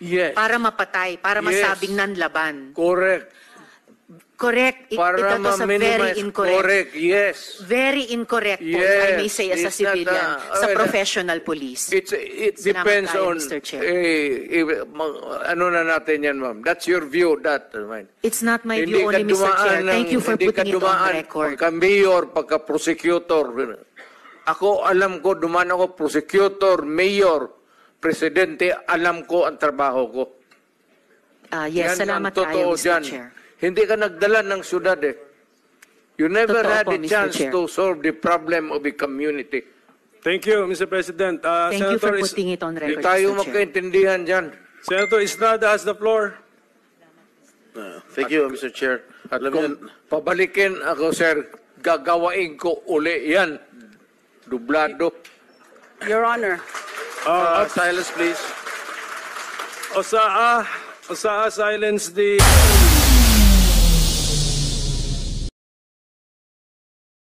Yes. para mapatay, para masabing nanlaban. Correct. Correct. Para Ito sa very ma-minimize. incorrect. Correct, yes. Very incorrect po, if I may say, as a Yes, it's not, civilian, sa well, professional police. It Salamat depends tayo, on, Mr. Chair. ano na natin yan, ma'am. That's your view, that. It's not my view only, Mr. Chair. Thank you for putting it on record. Pagka-mayor, pagka-prosecutor. Ako, alam ko, dumaan ako, prosecutor, mayor, presidente, alam ko ang trabaho ko. Yes, Yan ang salamat totoo tayo, Mr. dyan. Chair. Hindi ka nagdala ng syudad eh. You never Totoo had po, a Mr. chance Chair. to solve the problem of the community. Thank you, Mr. President. Thank you for Senator putting it on Hindi record, tayo Mr. Chair. magkaintindihan dyan. Senator Estrada has the floor. Thank you, Mr. Chair. At Alam kung niyo, pabalikin ako, sir, gagawain ko uli yan. Dublado. Your Honor. silence please. Osaa, silence the...